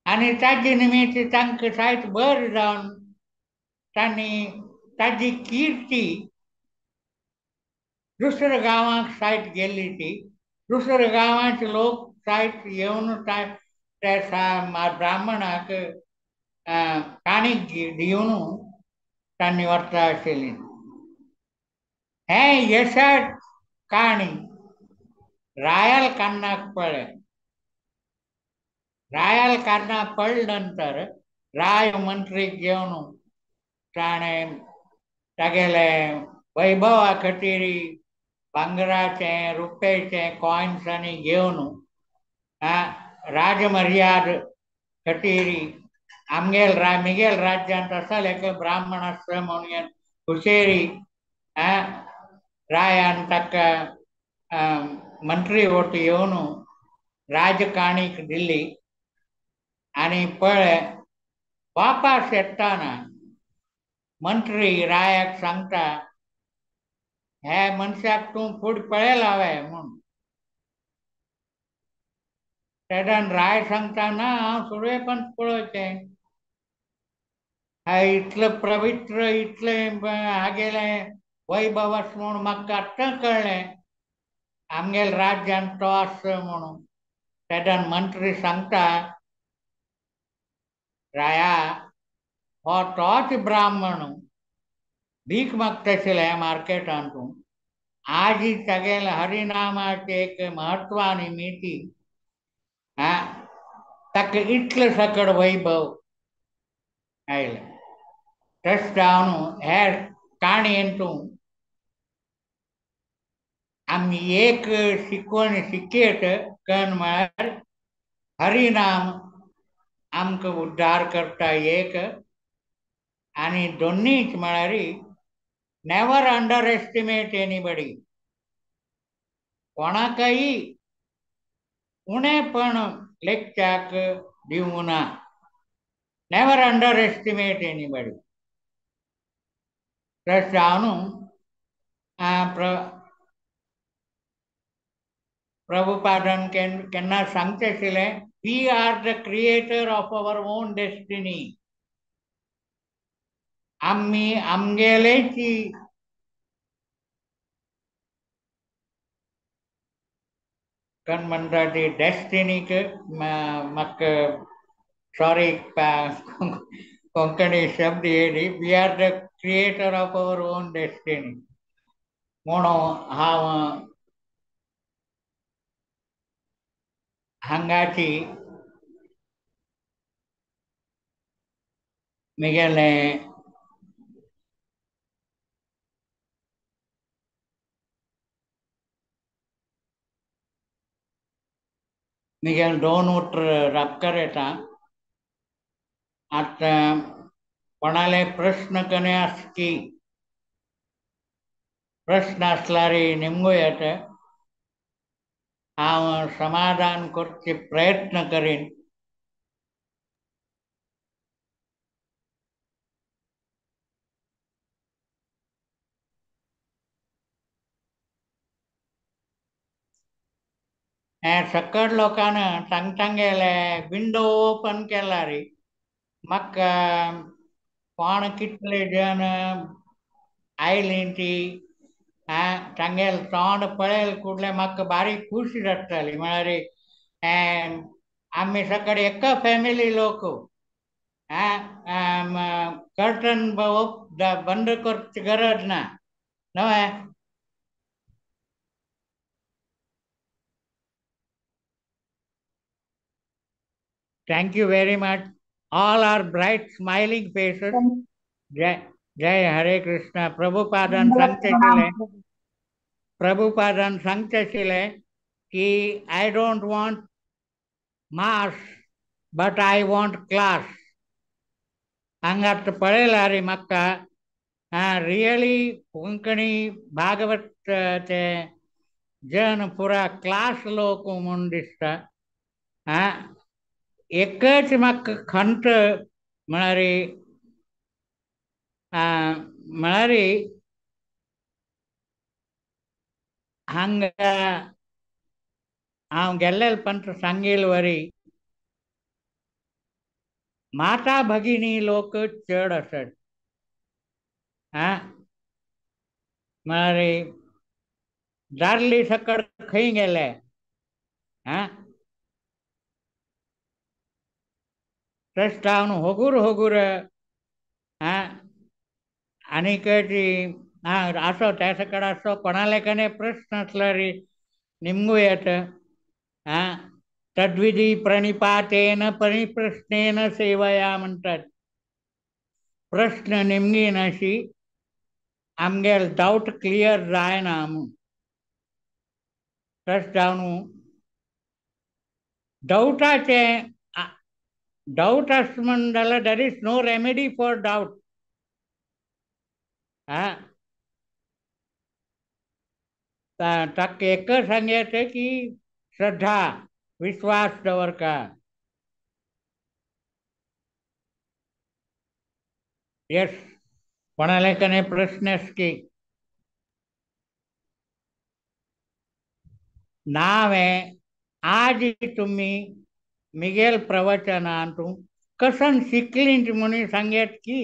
आणि ताजे निमित्त तांकां सायत बरें जावन तांणी ताजी किर्ती दुसऱ्या गांवांक सायत गेल्ली ती दुसऱ्या गांवांचे लोक सायत येवन त्या ब्राह्मणाक काणीक दिवन तांणी व्हरता आशिल्लीं हें यशाट काणी रायल कान्नाक पळय रायल कान्ना पडले नंतर राय मंत्रीक घेवन ताणें तागेले वैभवा खातीर भांगराचे रुपेचे कॉयन्स आनी घेवन राजमर्याद खातीर मिगेल राज्यांत आसा लेक ब्राह्मण आसा म्हणून हुशेरी रायान ताका मंत्री वोट येवन राजकाणीक दिली आणि पळय वापास येताना मंत्री रायाक सांगता हे मनशाक तू फूड पळय लावय म्हूण तेदान राय सांगता ना हांव सुरवेपण पळोवचें इतलं पवित्र इतलें आगेलें वैभव आस म्हूण म्हाका आतां कळ्ळें आमगेल राज्यान तो आसा म्हणून तेदान मंत्री सांगता राया हो तोच ब्राह्मण भीक मागता आशिल्लो मार्केटांत आज तागेल हरिनामाचे एक महत्वा निमित्ती ताका इतलें सकड वैभव आयलें तस जावन हेर काणयेंतून आमी एक शिकवण शिकयत कण म्हळ्यार हरिनाम आमकां उद्धार करता एक आनी दोनीच म्हळ्यार नेवर अंडर एस्टिमेट एनीबडी कोणाकय उणेपण लेखच्याक दिवंक ना नेवर अंडर एस्टिमेट एनीबडी तस जावन प्रभुपादन केन्ना सांगचे आशिल्लें, we are the creator of our own destiny. आम्ही आमगेलेची कण म्हणटा ती डेस्टिनीक म्हाका सॉरी कोंकणी शब्द येयली. We are the creator of our own destiny म्हणून हांव हांगाची म्हगेलें दोन उतर राबकर येता. आता कोणाले प्रश्न कने आसकी प्रश्न आसल्यार निमगू येता. हांव समाधान करचे प्रयत्न करीन. सकट लोकांना सांगतांगेले विंडो ओपन केला रे. म्हाका कोण कितले जण आयली ती तांगेल तोंड पळयल कुडले म्हाका बारीक खुशी जाताली. म्हळ्यार आमी सकट एका फॅमिली लोक कर्टन बंद करची गरज ना न्हय. Thank you very much. All are bright smiling faces. जय जय हरे कृष्णा. प्रभुपादन सांगते आशिल्ले की I don't want mass but I want class. हांगात पळयला रे म्हाका रियली कोंकणी भागवत ते जन पुरा क्लास लोक म्हूण दिसता. एकच म्हाका खंत म्हळ्यार हांगा हांव गेल्ले पंत सांगेल वरी माता भगिनी लोक चड आसत. म्हळ्यार दार्ली सकट खंय गेले तशें हांव होगूर होगूर आनीक आसो त्या सकट आसो कोणाले कने प्रश्न आसल्यार निमगू येत. तद्विधी प्रणिपातेन परिप्रश्नेन सेवया म्हणटात. प्रश्न निमगीन अशी आमगेल डाऊट क्लियर जायना म्हूण. तशें हांव डाऊटाचे डाऊट आसा म्हण जाल्यार there is no remedy for doubt. ताका एक सांगेचे की श्रद्धा विश्वास दवरका. यस कोणाले कने प्रश्न की नावे आज तुम्ही मिगेल प्रवचनातून कसन शिकलींच म्हणून सांगेत की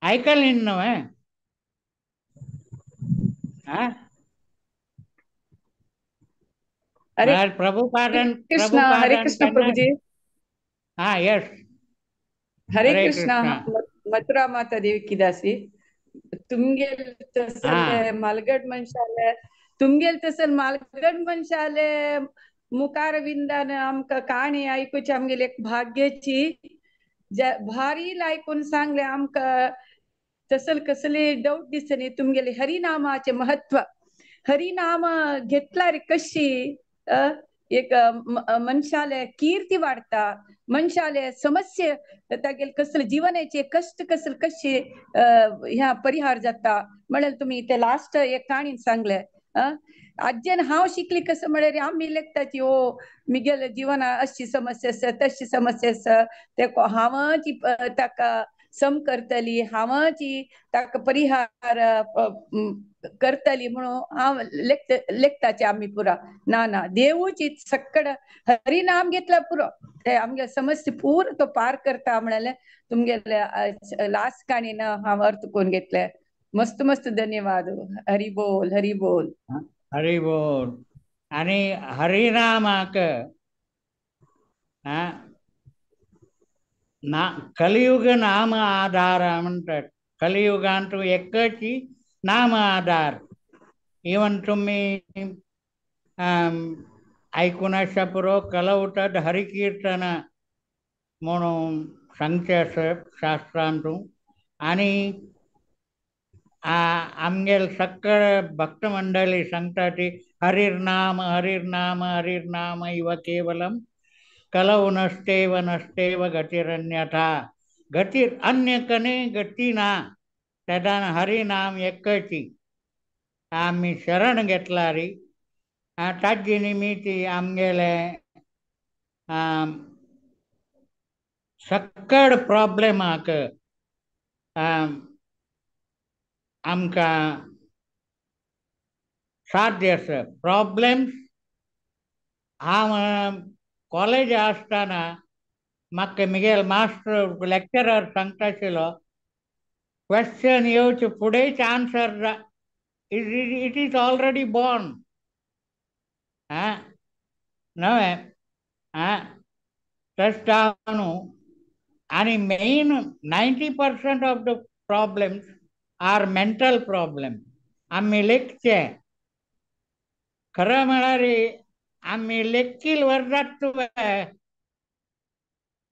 ऐकली नव्हे. प्रभुपादन हरे कृष्ण प्रभुजी. यस हरे कृष्णा. मथुरा माता देवी की दासी तुमगेल तसल मालगड मनशाले तुमगेल तसल मालगड मनशाले मुखार विंदान आमकां काणी ऐकूची आमगेली एक भाग्याची भारी लायकून सांगले आमकां. तसल कसले डाऊट दिसने तुमगेले हरिनामाचे महत्व. हरिनाम घेतल्यार कशी एक मनशाले कीर्ती वाढता. मनशाले समस्या तागेल कसले जीवनाचे कष्ट कसले कशे ह्या परिहार जाता म्हळ्यार तुम्ही ते लास्ट एक काणीन सांगले. आज्यान हांव शिकली कसं म्हळ्यार आमी लेखताची ओ मिगेल जिवना अशी समस्या आसा तशी समस्या आसा ते हांव ताका सम करतली हांवाची ताका परिहार करतली म्हणून हांव लेखताचे आमी पुरा ना ना देवूची सक्कड हरिनाम घेतला पुरो ते आमगे समस्या पूर तो पार करता म्हणाले तुमगे लास्ट काणीन हांव अर्थ कोण घेतले मस्त मस्त धन्यवाद हरी बोल हरी बोल हरी बोल आणि हरिनामाक ना कलियुग नाम आधार म्हणतात कलियुगांत एकची नाम आधार इवन तुम्ही ऐकून अशा पुरो कलवतात हरिकीर्तन म्हणून सांगते असं शास्त्रांतून आणि आमगेल सक्कळ भक्त मंडळी सांगतात ती हरिर्नाम हरिर्नाम हरिर्नाम इव केवलम कलव नसतेव नसतेव गतिरन्यथा गतिर अन्य कने गती ना त्यादान हरिनाम एकची आम्ही शरण घेतला री ताजी निमित्ती आमगेले सक्कड प्रॉब्लेमाक आमकां साध्य आसा प्रॉब्लेम्स हांव कॉलेज आसतना म्हाका मिगेल मास्टर लेक्चरर सांगता आशिल्लो क्वेश्चन येवचे फुडेंच answer it is already born नवे तशें जावन आणि main 90% of the problems are mental problem आम्ही लेखचे खरं म्हळ्यार आम्ही लेखील वर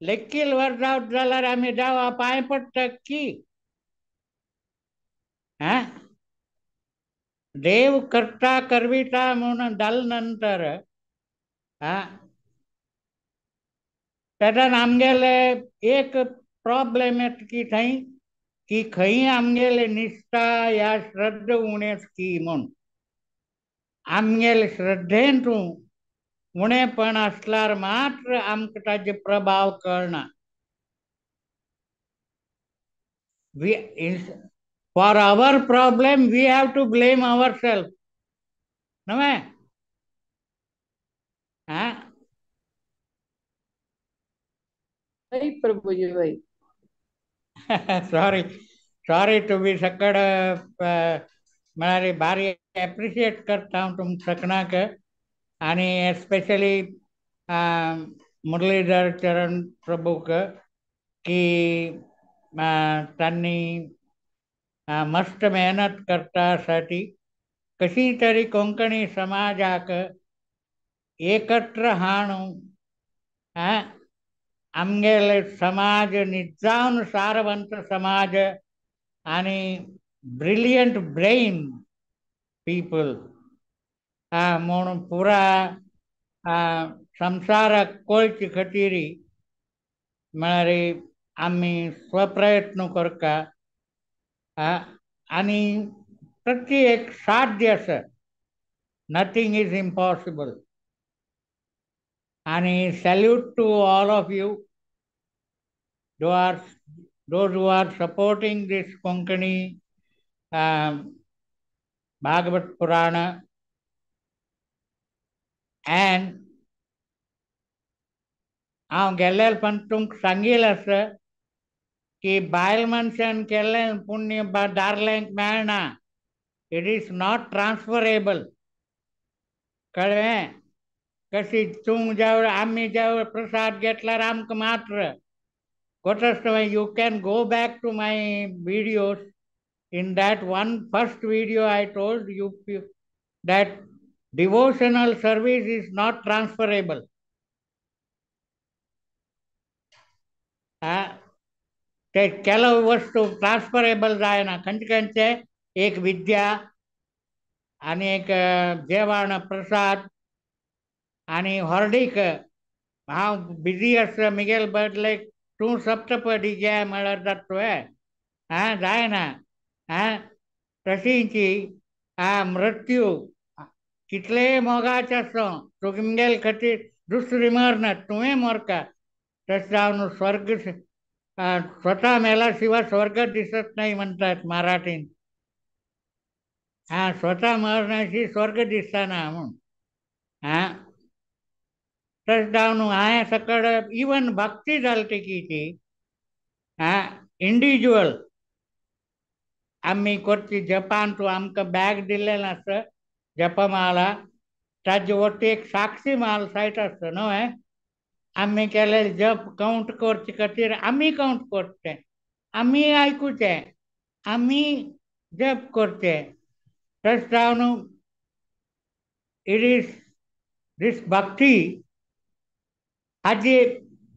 लेखील वर जावत जाल्यार आम्ही देवा पांय पडटा की देव करता करविता म्हणून जाल नंतर त्याच्यान आमगेले एक प्रॉब्लेम येता की थंय की खंय आमगेले निष्ठा या श्रद्धा उणेच की म्हूण आमगेले श्रद्धेंत उणेपण असल्यार मात्र आमकां ताजे प्रभाव कळना for our problem we have to blame our self नवे प्रभुजी भाई सॉरी तुम्ही सकड म्हळ्यार भारी एप्रिशिएट करता हांव तुमच्या सकनाक आणि एस्पेशली मुरलीधर चरण प्रभूक की त्यांनी मस्त मेहनत करतासाठी कशी तरी कोंकणी समाजाक एकत्र हाडून आमगेले समाज निजावन सारवंत समाज आणि ब्रिलियंट ब्रेन पीपल म्हणून पुरा संसाराक कळचे खातीर म्हळ्यार आमी स्वप्रयत्न करता आणि प्रत्येक साध्य आसा नथिंग इज इम्पॉसिबल आणि salute to all of you those who are supporting this Konkani Bhagavad Purana and हांव गेल्ले पण तुमकां सांगील आसा की बायल मनशान केल्लें पुण्य दादल्यांक मेळना इट इज नॉट ट्रान्सफरेबल कळ्ळें कशी तूं जेवळ आमी जेवळ प्रसाद घेतल्यार आमकां मात्र you can go back to my videos. In that one first video I told you that devotional service is not transferable. ते ಕೆಲವು वस्तू ट्रान्सफरेबल जायना खंयचे एक विद्या आणि एक जेवण प्रसाद आणि हॉर्डीक हांव बिजी आसा मिगेल बदले तूं सप्तपदी घे म्हळ्यार जातोय जायना तशींची मृत्यू कितलेय मोगाचे आसूं तुमगेल खातीर दुसरी मरना तुवें मरता तशें जावन स्वर्ग स्वतः मेल्याशिवाय स्वर्ग दिसत नाही म्हणतात मराठीत. हा, स्वतः मरण्याशी स्वर्ग दिसताना म्हणून. हा, तस जावन हांवें सकड इवन भक्ती जालती की ती. हा, इंडिविज्युअल आम्ही करची जपान तू आमकां बॅग दिल्लें आसता जपमाला ताजे वरती एक साक्षी माल सायट आसता न्हू. आम्ही केले जप काउंट करचे खातीर आम्ही काउंट करचे, आम्ही आयकुचे, आम्ही जप करचे. तस जावन it is this Bhakti Haji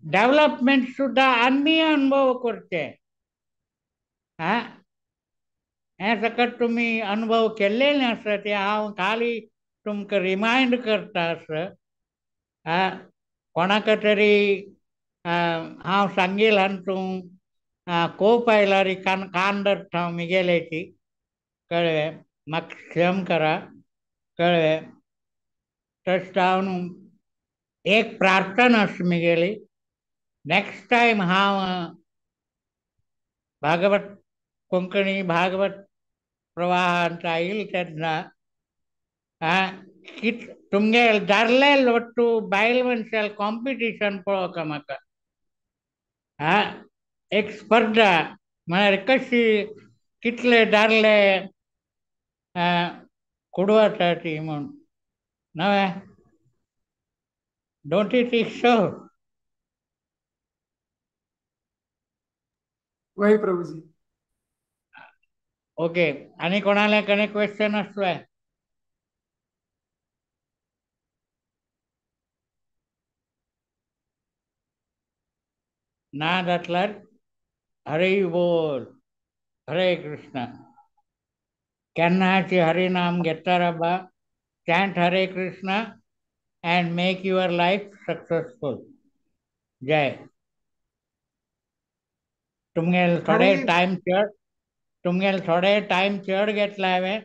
development सुद्धा आम्ही अनुभव करचे. हा, हे सकट तुम्ही अनुभव केल्लेले आसा ते हांव खाली तुमकां रिमायंड करता आसा. कोणाक तरी हांव सांगेल आनी तूं को पायलारी कान धरता मिगेलेची, कळ्ळें, म्हाका क्षम करा, कळ्ळें. तस जावन एक प्रार्थना आसा मिगेली. नेक्स्ट टायम हांव भागवत कोंकणी भागवत प्रवाहांत आयिल्ल तेन्ना कित तुमगे दादले लोट्टू बायल मनशाल कॉम्पिटिशन पळोवका म्हाका. एक स्पर्धा म्हळ्यार कशी कितले दादले कुडवता ती म्हूण नवे. Don't you think so? वही प्रभु जी. ओके, आनी कोणाले कने क्वेश्चन आसले? ना जातल्यार हरी बोल, हरे कृष्ण. केन्नाची हरी नाम घेता राबा, चॅन्ट हरे Krishna and make your life successful. जय. तुमगेल थोडे हरी टाइम चड घेतला हांवें.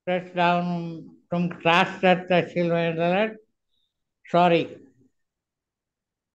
तस जावन तुमकां त्रास जाता आशिल्लो जाल्यार सॉरी.